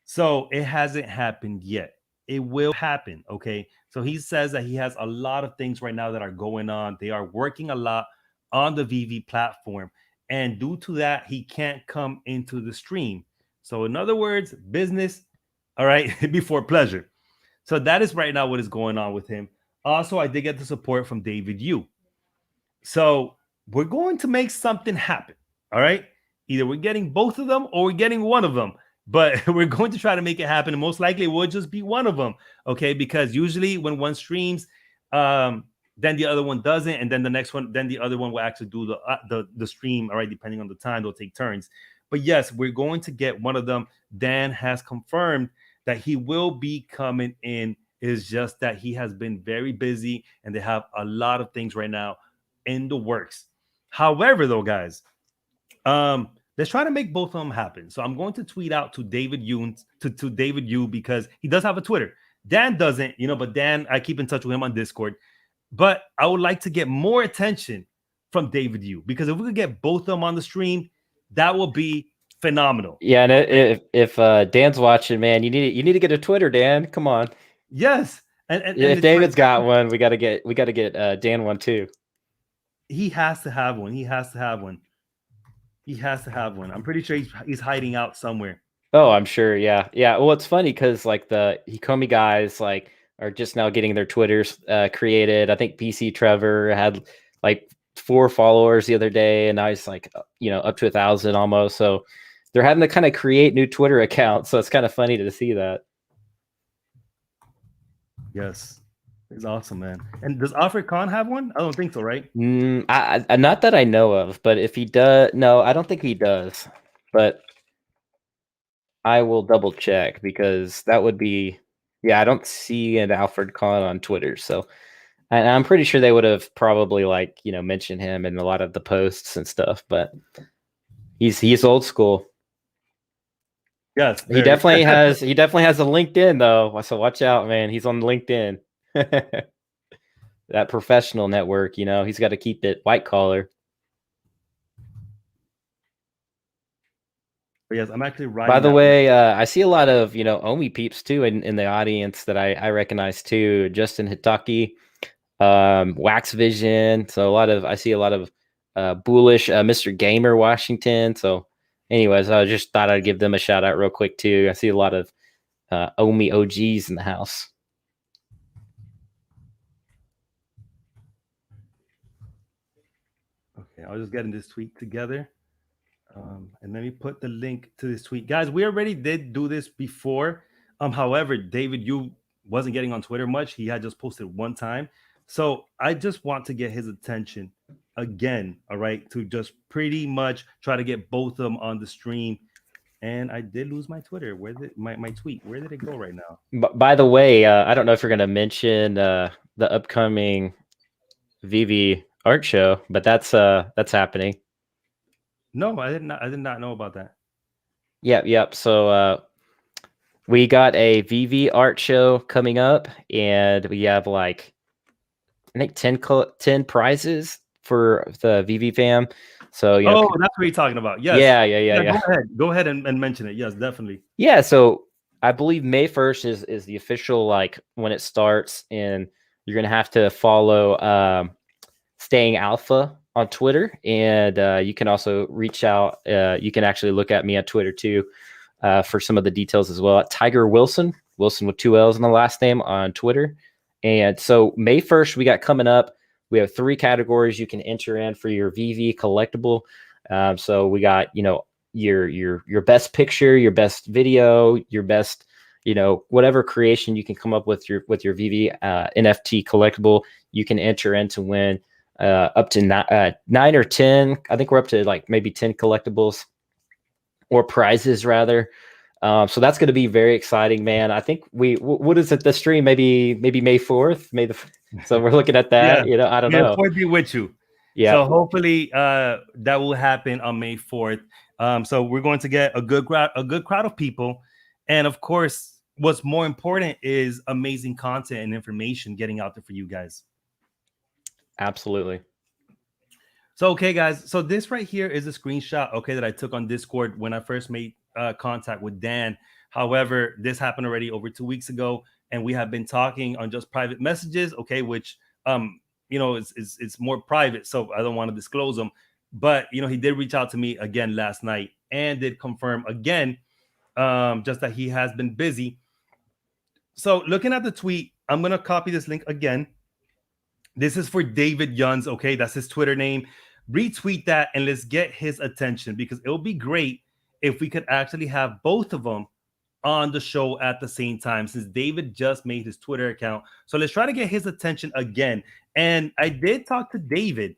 So it hasn't happened yet. It will happen, okay? So he says that he has a lot of things right now that are going on. They are working a lot on the VeVe platform. And due to that, he can't come into the stream. So in other words, business, all right, before pleasure. So that is right now what is going on with him. Also, I did get the support from David Yu. So we're going to make something happen, all right? Either we're getting both of them or we're getting one of them. But we're going to try to make it happen. And most likely it will just be one of them, okay? Because usually when one streams, then the other one doesn't. And then the next one, then the other one will actually do the stream, all right? Depending on the time, they'll take turns. But yes, we're going to get one of them. Dan has confirmed that he will be coming in. It's just that he has been very busy and they have a lot of things right now in the works. However, though, guys, let's try to make both of them happen. So I'm going to tweet out to David Yu, to David Yu, because he does have a Twitter. Dan doesn't, you know, but Dan, I keep in touch with him on Discord. But I would like to get more attention from David Yu, because if we could get both of them on the stream, that will be phenomenal. Yeah, and if Dan's watching, man, you need to get a Twitter, Dan. Come on. Yes, and if David's got one, we got to get Dan one too. He has to have one. He has to have one. I'm pretty sure he's hiding out somewhere. Oh, I'm sure. Yeah. Well, it's funny because like the Ecomi guys like are just now getting their Twitters created. I think PC Trevor had like 4 followers the other day, and now he's like, you know, up to 1,000 almost. So they're having to kind of create new Twitter accounts. So it's kind of funny to see that. Yes, it's awesome, man. And does Alfred Khan have one? I don't think so, right? I not that I know of, but if he does, no, I don't think he does. But I will double check, because that would be Yeah, I don't see an Alfred Kahn on Twitter, so and I'm pretty sure they would have probably like mentioned him in a lot of the posts and stuff. But he's old school. Yes, He very. definitely has a LinkedIn though, so watch out, man. He's on LinkedIn. That professional network, he's got to keep it white collar. But yes, I'm actually writing. By the that way, I see a lot of Omi peeps too in the audience that I recognize too. Justin Hitaki, Wax Vision. So I see a lot of bullish Mr. Gamer Washington. So, anyways, I just thought I'd give them a shout out real quick too. I see a lot of Omi OGs in the house. Okay, I was just getting this tweet together. And let me put the link to this tweet. Guys, we already did do this before. However, David, you wasn't getting on Twitter much. He had just posted one time. So I just want to get his attention again, all right, to just pretty much try to get both of them on the stream. And I did lose my Twitter. Where did my tweet? Where did it go right now? By the way, I don't know if you're going to mention the upcoming VeVe art show, but that's happening. No, I did not know about that. Yep. So we got a VeVe art show coming up, and we have like I think 10 prizes for the VeVe fam. So that's what you're talking about. Yes. Yeah. Go ahead and mention it. Yes, definitely. Yeah. So I believe May 1st is the official like when it starts, and you're gonna have to follow Staying Alpha on Twitter, and you can also reach out. You can actually look at me on Twitter too for some of the details as well. At Tiger Wilson with 2 L's in the last name on Twitter. And so May 1st, we got coming up. We have 3 categories you can enter in for your VeVe collectible. So we got your best picture, your best video, your best whatever creation you can come up with your VeVe NFT collectible. You can enter in to win up to 9 or 10. I think we're up to like maybe 10 collectibles or prizes rather. So that's going to be very exciting, man. I think what is it? The stream maybe May 4th, so we're looking at that. Yeah. I don't know. May 4th be with you. Yeah. So hopefully that will happen on May 4th. So we're going to get a good crowd of people, and of course, what's more important is amazing content and information getting out there for you guys. Absolutely. So, okay, guys. So this right here is a screenshot, okay, that I took on Discord when I first made contact with Dan. However, this happened already over 2 weeks ago, and we have been talking on just private messages, okay, which it's more private, so I don't want to disclose them. But he did reach out to me again last night and did confirm again, just that he has been busy. So, looking at the tweet, I'm gonna copy this link again. This is for David Yuns, okay? That's his Twitter name. Retweet that and let's get his attention, because it'll be great if we could actually have both of them on the show at the same time, since David just made his Twitter account. So let's try to get his attention again. And I did talk to David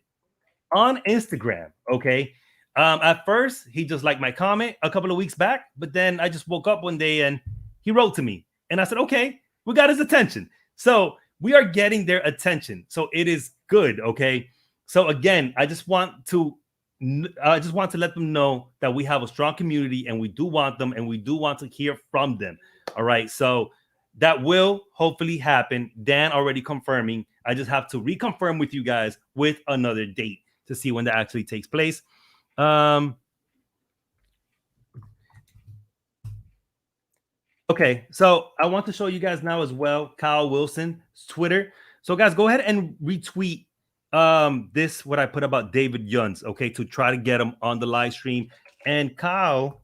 on Instagram, okay? At first, he just liked my comment a couple of weeks back, but then I just woke up one day and he wrote to me. And I said, okay, we got his attention. So we are getting their attention. So it is good, okay? So again, I just want to let them know that we have a strong community and we do want them and we do want to hear from them. All right. So that will hopefully happen. Dan already confirming. I just have to reconfirm with you guys with another date to see when that actually takes place. Okay, so I want to show you guys now as well Kyle Wilson's Twitter. So guys, go ahead and retweet this what I put about David Yuns, okay, to try to get him on the live stream. And Kyle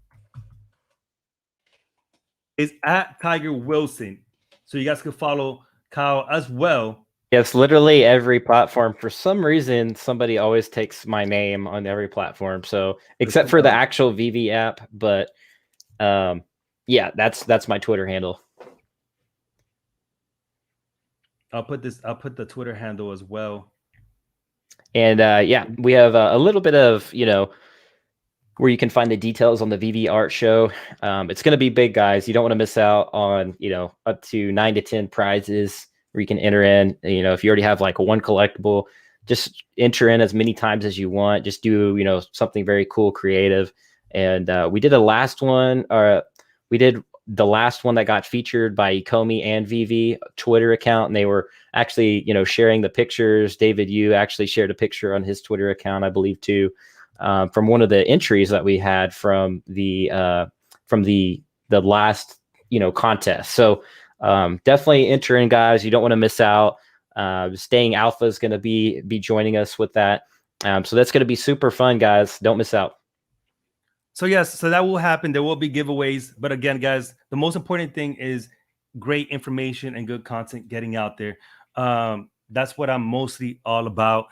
is at Tiger Wilson, so you guys can follow Kyle as well. Yes, literally every platform. For some reason, somebody always takes my name on every platform. So except for the actual VeVe app, but yeah, that's my Twitter handle. I'll put the Twitter handle as well. And yeah, we have a little bit of where you can find the details on the VeVe art show. It's going to be big, guys. You don't want to miss out on, up to 9 to 10 prizes where you can enter in. If you already have like one collectible, just enter in as many times as you want. Just do, something very cool, creative. And we did the last one that got featured by Ecomi and VeVe Twitter account, and they were actually, sharing the pictures. David, you actually shared a picture on his Twitter account, I believe, too. From one of the entries that we had from the last contest. So definitely enter in, guys. You don't want to miss out. Staying Alpha is going to be joining us with that. So that's going to be super fun, guys. Don't miss out. So yes, so that will happen. There will be giveaways, but again, guys, the most important thing is great information and good content getting out there. That's what I'm mostly all about.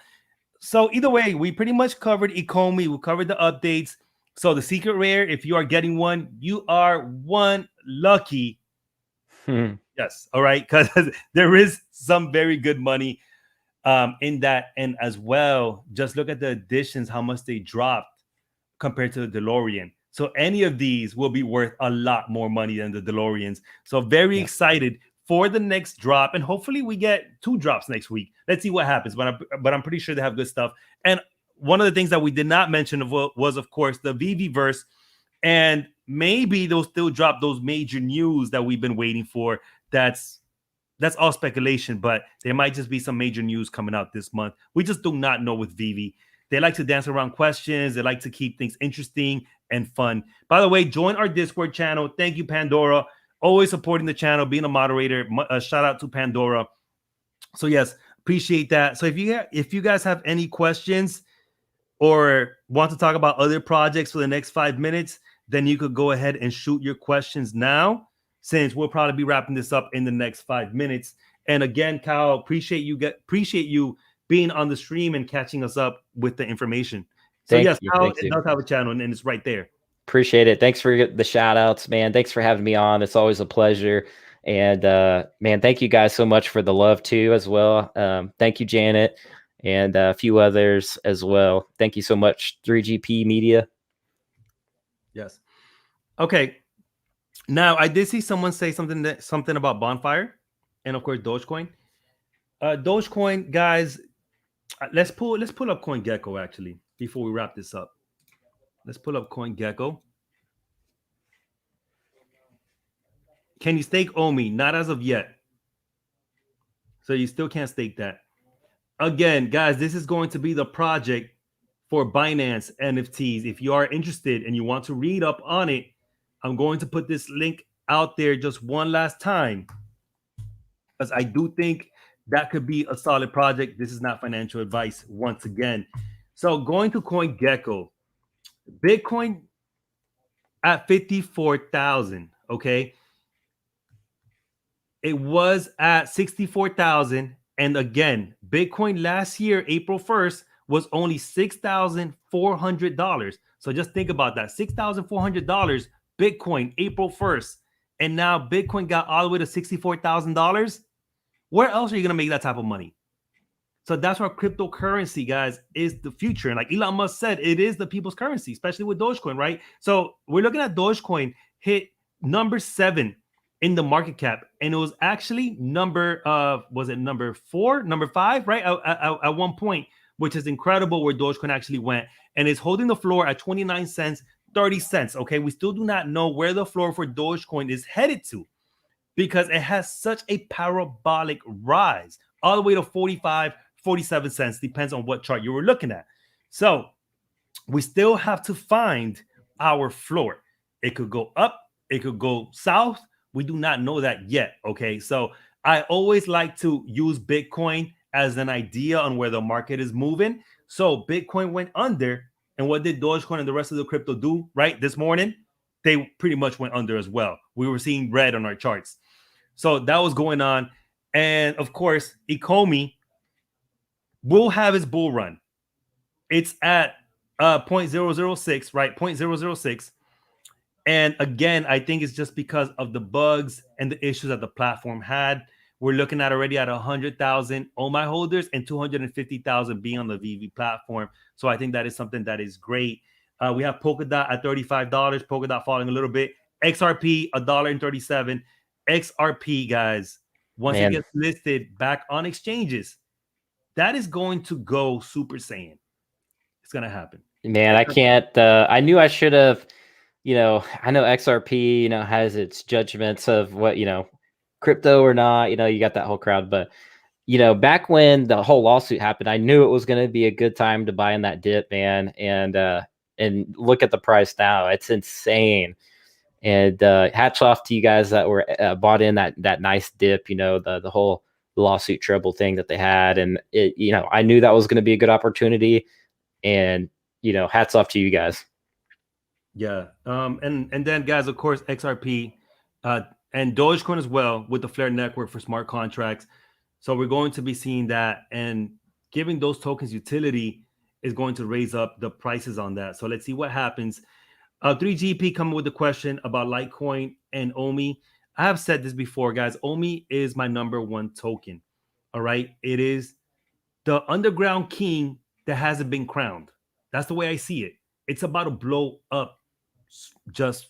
So either way, we pretty much covered Ecomi. We covered the updates. So the secret rare, if you are getting one, you are one lucky. Yes. All right. Because there is some very good money in that. And as well, just look at the additions, how much they dropped compared to the DeLorean. So any of these will be worth a lot more money than the DeLoreans. So very excited for the next drop, and hopefully we get 2 drops next week. Let's see what happens, but I'm pretty sure they have good stuff. And one of the things that we did not mention was, of course, the VeVe verse, and maybe they'll still drop those major news that we've been waiting for. That's all speculation, but there might just be some major news coming out this month. We just do not know with VeVe. They like to dance around questions. They like to keep things interesting and fun. By the way, join our Discord channel. Thank you, Pandora. Always supporting the channel, being a moderator. Shout out to Pandora. So yes, appreciate that. So if you guys have any questions or want to talk about other projects for the next 5 minutes, then you could go ahead and shoot your questions now, since we'll probably be wrapping this up in the next 5 minutes. And again, Kyle, appreciate you being on the stream and catching us up with the information. So yes, Kyle, it does have a channel, and it's right there. Appreciate it. Thanks for the shout outs, man. Thanks for having me on. It's always a pleasure. And man, thank you guys so much for the love too, as well. Thank you, Janet, and a few others as well. Thank you so much, 3GP Media. Yes. Okay. Now I did see someone say something about Bonfire, and of course Dogecoin. Dogecoin, guys. Let's pull up CoinGecko actually before we wrap this up. Let's pull up CoinGecko. Can you stake OMI? Not as of yet. So you still can't stake that. Again, guys, this is going to be the project for Binance NFTs. If you are interested and you want to read up on it, I'm going to put this link out there just one last time, because I do think that could be a solid project. This is not financial advice once again. So going to CoinGecko, Bitcoin at 54,000. Okay. It was at 64,000. And again, Bitcoin last year, April 1st, was only $6,400. So just think about that. $6,400 Bitcoin, April 1st. And now Bitcoin got all the way to $64,000. Where else are you going to make that type of money? So that's why cryptocurrency, guys, is the future. And like Elon Musk said, it is the people's currency, especially with Dogecoin, right? So we're looking at Dogecoin hit number 7 in the market cap. And it was actually number 4, number 5, right? At one point, which is incredible where Dogecoin actually went. And it's holding the floor at 29 cents, 30 cents. Okay. We still do not know where the floor for Dogecoin is headed to, because it has such a parabolic rise all the way to 45, 47 cents, depends on what chart you were looking at. So we still have to find our floor. It could go up, it could go south. We do not know that yet. Okay. So I always like to use Bitcoin as an idea on where the market is moving. So Bitcoin went under, and what did Dogecoin and the rest of the crypto do right this morning? They pretty much went under as well. We were seeing red on our charts. So that was going on. And of course, Ecomi will have its bull run. It's at 0.006, right? 0.006. And again, I think it's just because of the bugs and the issues that the platform had. We're looking at already at 100,000 OMI holders and 250,000 being on the VeVe platform. So I think that is something that is great. We have Polkadot at $35. Polkadot falling a little bit. XRP $1.37. XRP, guys, once it gets listed back on exchanges, that is going to go Super Saiyan. It's gonna happen. Man, I can't. I knew I should have. I know XRP, has its judgments of what, crypto or not. You got that whole crowd, but back when the whole lawsuit happened, I knew it was going to be a good time to buy in that dip, man. And look at the price now; it's insane. And hats off to you guys that were bought in that nice dip. The whole lawsuit treble thing that they had, and I knew that was going to be a good opportunity. And hats off to you guys. Yeah. And then, guys, of course, XRP and Dogecoin as well with the Flare network for smart contracts. So we're going to be seeing that, and giving those tokens utility is going to raise up the prices on that. So let's see what happens. 3GP coming with the question about Litecoin and Omi. I have said this before, guys. Omi is my number one token. All right. It is the underground king that hasn't been crowned. That's the way I see it. It's about to blow up. Just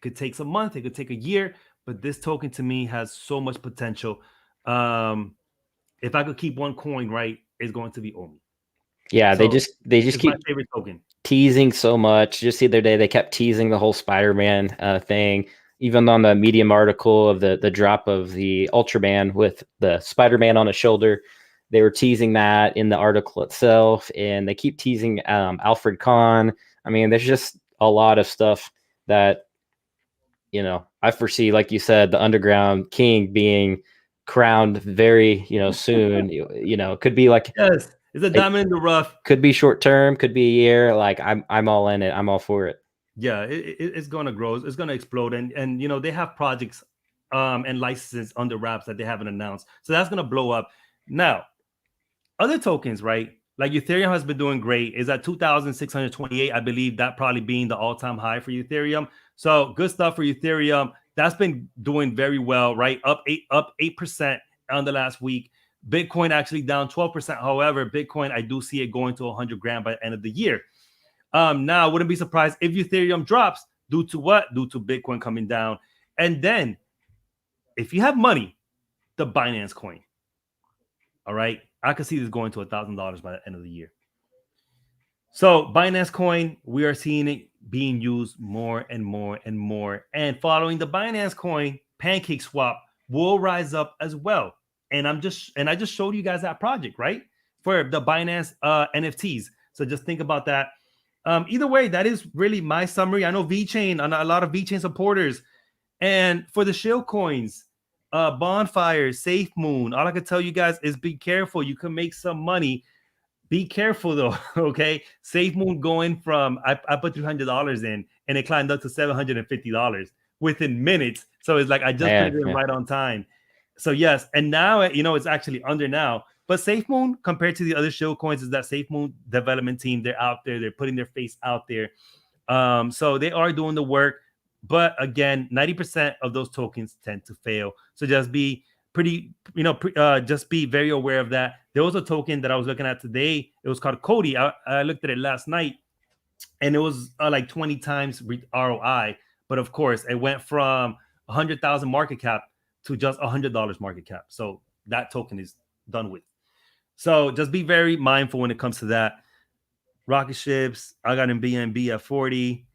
could take some month, it could take a year, but this token to me has so much potential. If I could keep one coin, right, it's going to be Omi. Yeah, so they just keep my favorite token. Teasing so much. Just the other day, they kept teasing the whole Spider-Man thing. Even on the Medium article of the drop of the Ultraman with the Spider-Man on his shoulder, they were teasing that in the article itself, and they keep teasing Alfred Kahn. I mean, there's just a lot of stuff that, I foresee, like you said, the underground king being crowned very, soon. It could be like, yes, it's a diamond in the rough. Could be short term, could be a year. Like I'm all in it. I'm all for it. Yeah, it's gonna grow. It's gonna explode, and they have projects and licenses under wraps that they haven't announced. So that's gonna blow up. Now, other tokens, right? Like Ethereum has been doing great. Is at 2,628. I believe that probably being the all-time high for Ethereum. So good stuff for Ethereum. That's been doing very well, right? Up 8% on the last week. Bitcoin actually down 12%. However, Bitcoin, I do see it going to 100 grand by the end of the year. Now, I wouldn't be surprised if Ethereum drops due to what? Due to Bitcoin coming down. And then, if you have money, the Binance coin. All right. I could see this going to $1,000 by the end of the year. So Binance coin, we are seeing it being used more and more and more. And following the Binance coin, Pancake Swap will rise up as well. And I just showed you guys that project, right? For the Binance NFTs. So just think about that. Either way, that is really my summary. I know VeChain, and a lot of VeChain supporters. And for the shill coins, Bonfire, Safe Moon, all I can tell you guys is be careful. You can make some money. Be careful though, okay? Safe Moon going from, I put $300 in, and it climbed up to $750 within minutes. So it's like I just put it in right on time. So yes, and now it's actually under now. But Safe Moon, compared to the other shill coins, is that Safe Moon development team. They're out there. They're putting their face out there. So they are doing the work. But again, 90% of those tokens tend to fail. So just be just be very aware of that. There was a token that I was looking at today. It was called Cody. I looked at it last night, and it was like 20 times ROI. But of course, it went from 100,000 market cap to just $100 market cap. So that token is done with. So just be very mindful when it comes to that. Rocket ships, I got in BNB at 40.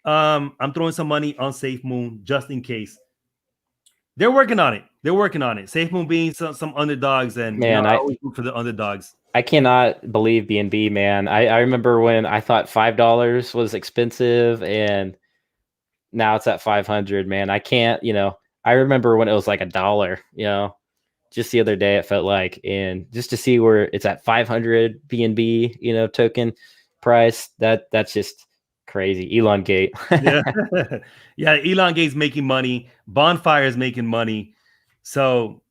I'm throwing some money on Safe Moon just in case. They're working on it. Safe Moon being some underdogs, and man, I always look for the underdogs. I cannot believe BNB, man. I remember when I thought $5 was expensive, and now it's at 500. Man, I can't. I remember when it was like $1. Just the other day it felt like, and just to see where it's at 500 BNB, token price. That's just crazy. Elongate. Yeah, Elongate's making money. Bonfire is making money. So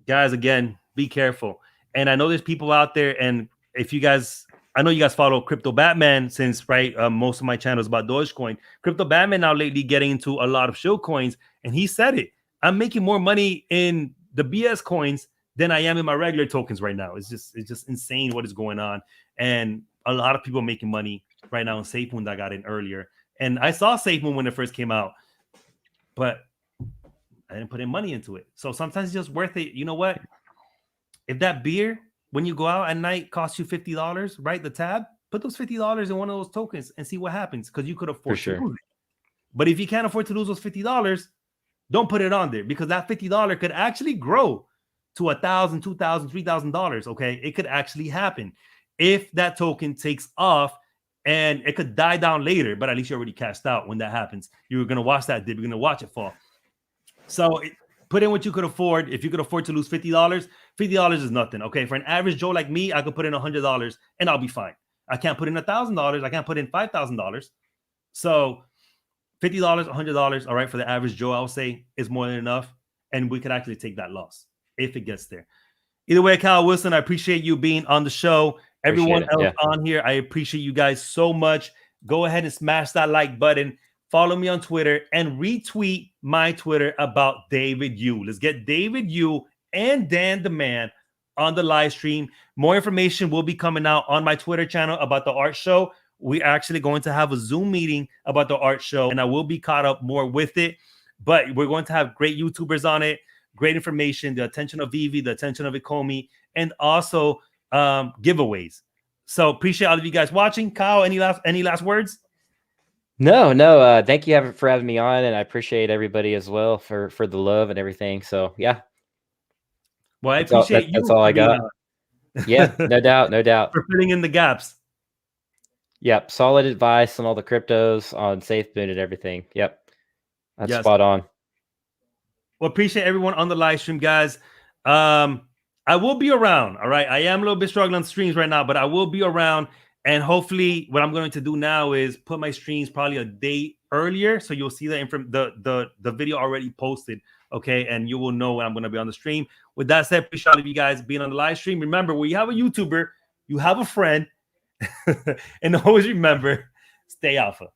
guys, again, be careful. And I know there's people out there, and if you guys, I know you guys follow Crypto Batman, since most of my channel is about Dogecoin. Crypto Batman now lately getting into a lot of shill coins, and he said it. I'm making more money in the BS coins than I am in my regular tokens right now. It's just insane what is going on, and a lot of people making money right now in SafeMoon that got in earlier. And I saw SafeMoon when it first came out, but I didn't put in money into it. So sometimes it's just worth it. You know what? If that beer, when you go out at night, costs you $50, right? The tab, put those $50 in one of those tokens and see what happens, because you could afford to lose it. But if you can't afford to lose those $50, don't put it on there, because that $50 could actually grow to $1,000, $2,000, $3,000. Okay, it could actually happen if that token takes off, and it could die down later. But at least you already cashed out when that happens. You're gonna watch that dip. You're gonna watch it fall. So put in what you could afford. If you could afford to lose $50, $50 is nothing. Okay, for an average Joe like me, I could put in $100 and I'll be fine. I can't put in $1,000. I can't put in $5,000. So $50, $100, all right, for the average Joe, I'll say is more than enough. And we could actually take that loss if it gets there. Either way, Kyle Wilson, I appreciate you being on the show. Everyone else on here, I appreciate you guys so much. Go ahead and smash that like button. Follow me on Twitter and retweet my Twitter about David Yu. Let's get David Yu and Dan the Man on the live stream. More information will be coming out on my Twitter channel about the art show. We're actually going to have a Zoom meeting about the art show, and I will be caught up more with it. But we're going to have great YouTubers on it, great information, the attention of VeVe, the attention of Ecomi, and also giveaways. So appreciate all of you guys watching. Kyle, any last words? No. Thank you for having me on, and I appreciate everybody as well for the love and everything. So yeah. Well, I appreciate you. That's all I got. Yeah, no doubt. For filling in the gaps. Yep, solid advice on all the cryptos, on SafeMoon and everything. Yep, that's spot on. Well, appreciate everyone on the live stream, guys. I will be around. All right, I am a little bit struggling on streams right now, but I will be around. And hopefully, what I'm going to do now is put my streams probably a day earlier, so you'll see the video already posted. Okay, and you will know when I'm going to be on the stream. With that said, appreciate all of you guys being on the live stream. Remember, when you have a YouTuber, you have a friend, and always remember, stay alpha.